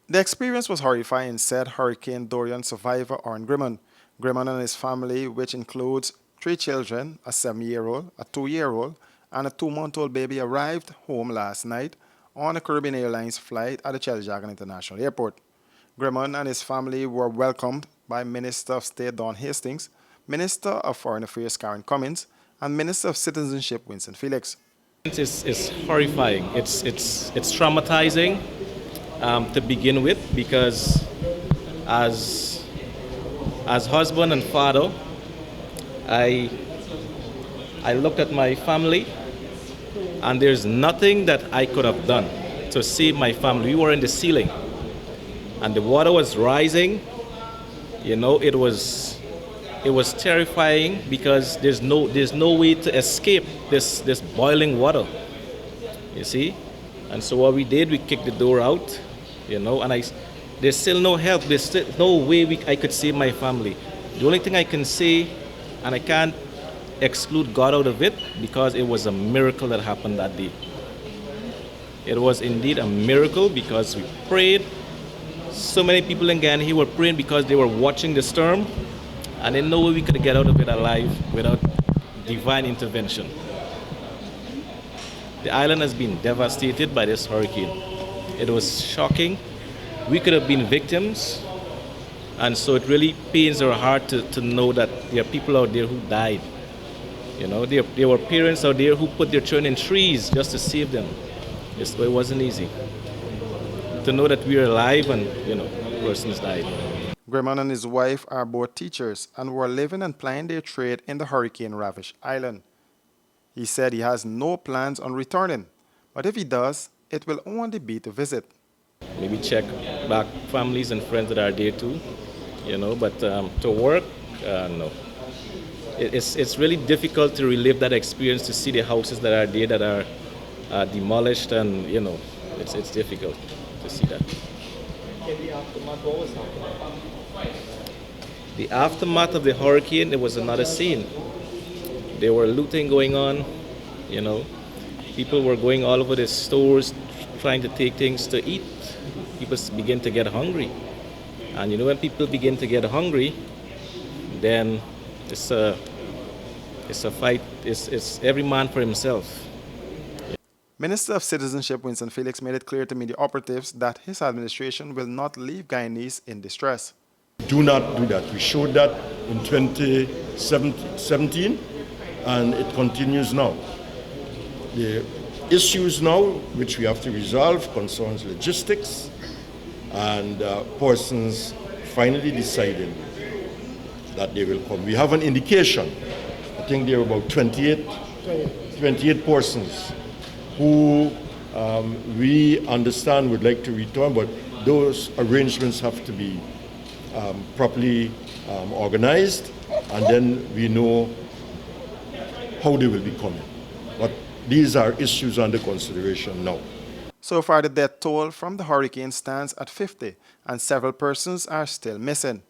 The experience was horrifying, said Hurricane Dorian survivor Orrin Grimmon. Grimmon and his family, which includes three children, a 7-year-old, a 2-year-old, and a 2-month-old baby, arrived home last night on a Caribbean Airlines flight at the Chelsea International Airport. Grimmon and his family were welcomed by Minister of State Don Hastings, Minister of Foreign Affairs Karen Cummins, and Minister of Citizenship Winston Felix. It's horrifying. It's traumatizing to begin with because as husband and father, I looked at my family and there's nothing that I could have done to save my family. We were in the ceiling and the water was rising. It was terrifying because there's no way to escape this boiling water. You see? And so what we did, we kicked the door out, and there's still no help. There's still no way I could save my family. The only thing I can say, and I can't exclude God out of it, because it was a miracle that happened that day. It was indeed a miracle because we prayed. So many people in Ghana here were praying because they were watching the storm, and they know we could get out of it alive without divine intervention. The island has been devastated by this hurricane. It was shocking. We could have been victims, and so it really pains our heart to know that there are people out there who died. There were parents out there who put their children in trees just to save them. It wasn't easy to know that we are alive and, persons died. Grimmon and his wife are both teachers and were living and plying their trade in the hurricane-ravaged island. He said he has no plans on returning, but if he does, it will only be to visit. Maybe check back families and friends that are there too, but to work, no. It's really difficult to relive that experience, to see the houses that are there that are demolished, and, it's difficult to see that. In the aftermath, what was happening? The aftermath of the hurricane, there was another scene. There were looting going on, People were going all over the stores trying to take things to eat. People begin to get hungry. And when people begin to get hungry, then it's a fight. It's every man for himself. Minister of Citizenship Winston Felix made it clear to media operatives that his administration will not leave Guyanese in distress. Do not do that. We showed that in 2017, and it continues now. The issues now, which we have to resolve, concerns logistics and persons finally deciding that they will come. We have an indication. I think there are about 28 persons who we understand would like to return, but those arrangements have to be properly organized, and then we know how they will be coming. But these are issues under consideration now. So far, the death toll from the hurricane stands at 50, and several persons are still missing.